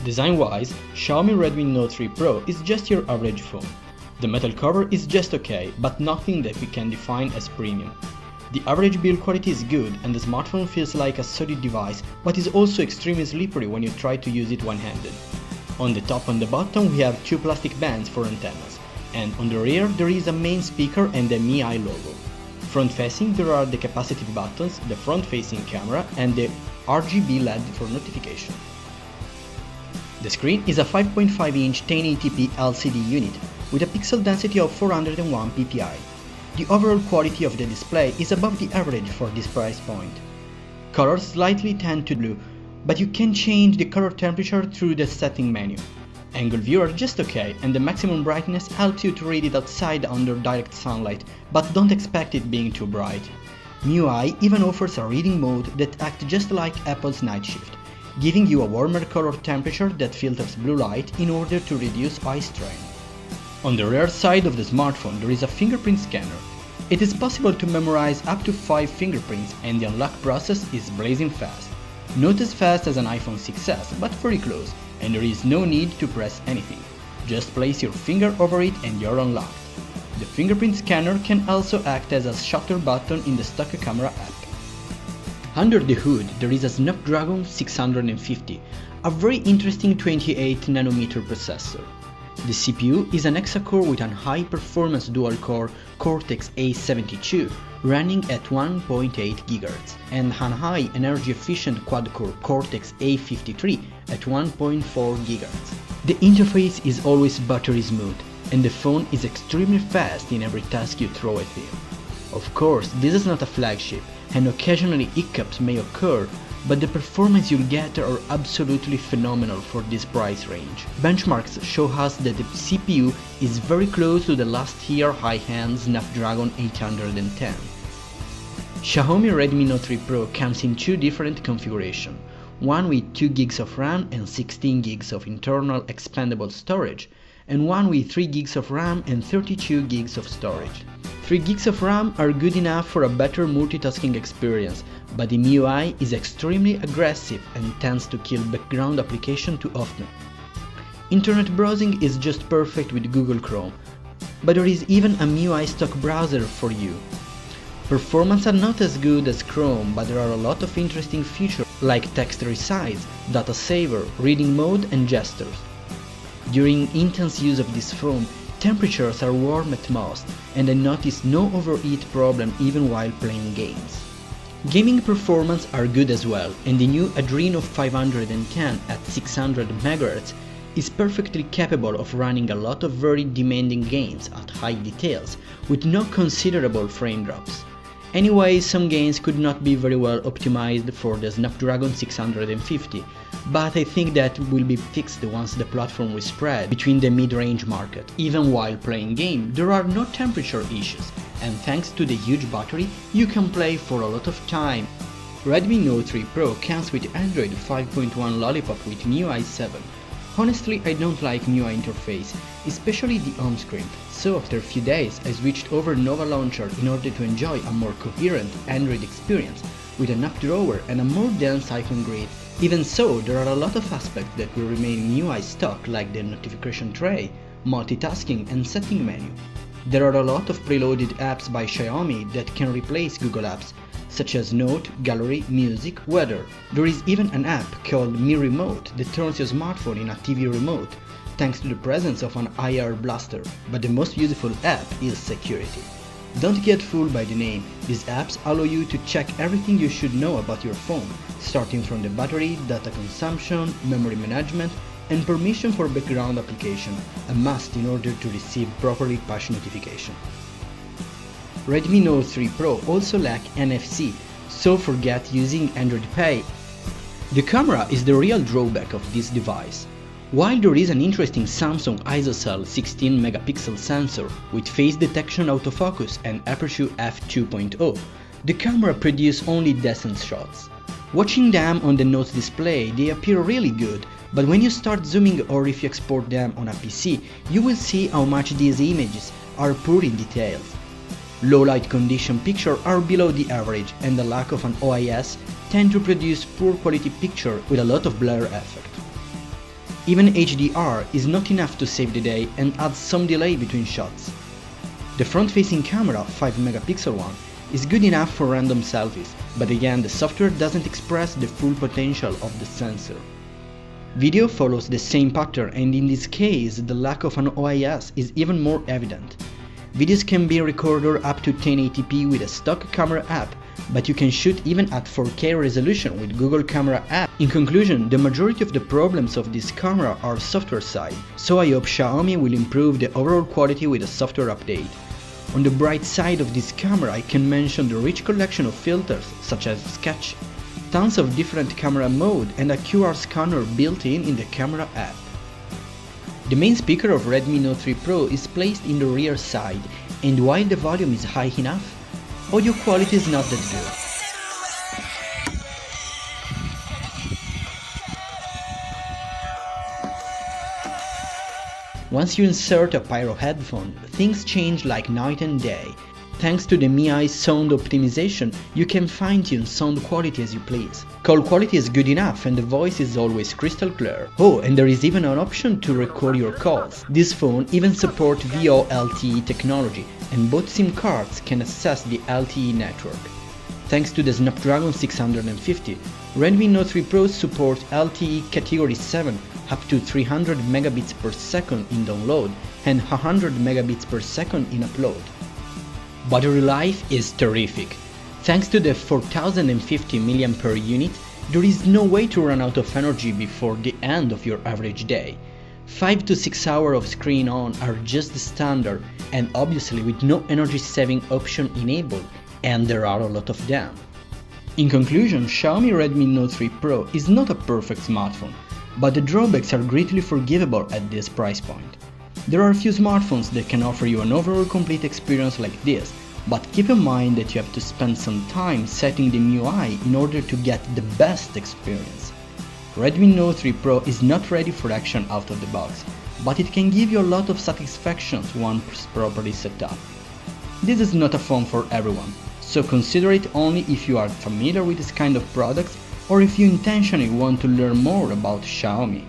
Design-wise, Xiaomi Redmi Note 3 Pro is just your average phone. The metal cover is just okay, but nothing that we can define as premium. The average build quality is good and the smartphone feels like a solid device, but is also extremely slippery when you try to use it one-handed. On the top and the bottom we have two plastic bands for antennas, and on the rear there is a main speaker and the MIUI logo. Front-facing there are the capacitive buttons, the front-facing camera and the RGB LED for notification. The screen is a 5.5-inch 1080p LCD unit with a pixel density of 401 ppi. The overall quality of the display is above the average for this price point. Colors slightly tend to blue, but you can change the color temperature through the setting menu. Angle view are just okay, and the maximum brightness helps you to read it outside under direct sunlight, but don't expect it being too bright. MIUI even offers a reading mode that acts just like Apple's night shift, giving you a warmer color temperature that filters blue light in order to reduce eye strain. On the rear side of the smartphone there is a fingerprint scanner. It is possible to memorize up to 5 fingerprints and the unlock process is blazing fast. Not as fast as an iPhone 6s, but very close, and there is no need to press anything. Just place your finger over it and you're unlocked. The fingerprint scanner can also act as a shutter button in the stock camera app. Under the hood there is a Snapdragon 650, a very interesting 28nm processor. The CPU is an Hexa-core with a high-performance dual-core Cortex-A72 running at 1.8 GHz and an high energy-efficient quad-core Cortex-A53 at 1.4 GHz. The interface is always buttery smooth, and the phone is extremely fast in every task you throw at it. Of course, this is not a flagship, and occasionally hiccups may occur, but the performance you'll get are absolutely phenomenal for this price range. Benchmarks show us that the CPU is very close to the last year high-end Snapdragon 810. Xiaomi Redmi Note 3 Pro comes in two different configurations, one with 2 GB of RAM and 16 GB of internal expandable storage, and one with 3 GB of RAM and 32 GB of storage. 3 GB of RAM are good enough for a better multitasking experience, but the MIUI is extremely aggressive and tends to kill background applications too often. Internet browsing is just perfect with Google Chrome, but there is even a MIUI stock browser for you. Performance are not as good as Chrome, but there are a lot of interesting features like text resize, data saver, reading mode and gestures. During intense use of this phone, temperatures are warm at most, and I notice no overheat problem even while playing games. Gaming performance are good as well, and the new Adreno 510 at 600 MHz is perfectly capable of running a lot of very demanding games at high details with no considerable frame drops. Anyway, some games could not be very well optimized for the Snapdragon 650, but I think that will be fixed once the platform will spread between the mid-range market. Even while playing games, there are no temperature issues, and thanks to the huge battery, you can play for a lot of time. Redmi Note 3 Pro comes with Android 5.1 Lollipop with MIUI 7. Honestly, I don't like MIUI interface, especially the home screen, so after a few days I switched over Nova Launcher in order to enjoy a more coherent Android experience with an app drawer and a more dense icon grid. Even so, there are a lot of aspects that will remain MIUI stock, like the notification tray, multitasking and setting menu. There are a lot of preloaded apps by Xiaomi that can replace Google Apps, such as Note, Gallery, Music, Weather. There is even an app called Mi Remote that turns your smartphone in a TV remote, thanks to the presence of an IR blaster. But the most useful app is security. Don't get fooled by the name. These apps allow you to check everything you should know about your phone, starting from the battery, data consumption, memory management, and permission for background application, a must in order to receive properly push notification. Redmi Note 3 Pro also lack NFC, so forget using Android Pay. The camera is the real drawback of this device. While there is an interesting Samsung ISOCELL 16 megapixel sensor with face detection autofocus and aperture f2.0, the camera produces only decent shots. Watching them on the Note display, they appear really good, but when you start zooming or if you export them on a PC, you will see how much these images are poor in details. Low light condition pictures are below the average, and the lack of an OIS tend to produce poor quality picture with a lot of blur effect. Even HDR is not enough to save the day and adds some delay between shots. The front-facing camera, 5-megapixel one, is good enough for random selfies, but again the software doesn't express the full potential of the sensor. Video follows the same pattern, and in this case the lack of an OIS is even more evident. Videos can be recorded up to 1080p with a stock camera app, but you can shoot even at 4K resolution with Google Camera app. In conclusion, the majority of the problems of this camera are software side, so I hope Xiaomi will improve the overall quality with a software update. On the bright side of this camera, I can mention the rich collection of filters such as Sketch, tons of different camera mode and a QR scanner built in the camera app. The main speaker of Redmi Note 3 Pro is placed in the rear side, and while the volume is high enough, audio quality is not that good. Once you insert a Pyro headphone, things change like night and day. Thanks to the MIUI sound optimization, you can fine-tune sound quality as you please. Call quality is good enough and the voice is always crystal clear. Oh, and there is even an option to record your calls. This phone even supports VoLTE technology, and both SIM cards can access the LTE network. Thanks to the Snapdragon 650, Redmi Note 3 Pro supports LTE Category 7 up to 300 megabits per second in download and 100 megabits per second in upload. Battery life is terrific. Thanks to the 4050 mAh unit, there is no way to run out of energy before the end of your average day. 5 to 6 hours of screen on are just the standard, and obviously with no energy saving option enabled, and there are a lot of them. In conclusion, Xiaomi Redmi Note 3 Pro is not a perfect smartphone, but the drawbacks are greatly forgivable at this price point. There are a few smartphones that can offer you an overall complete experience like this, but keep in mind that you have to spend some time setting the MIUI in order to get the best experience. Redmi Note 3 Pro is not ready for action out of the box, but it can give you a lot of satisfaction once properly set up. This is not a phone for everyone, so consider it only if you are familiar with this kind of products or if you intentionally want to learn more about Xiaomi.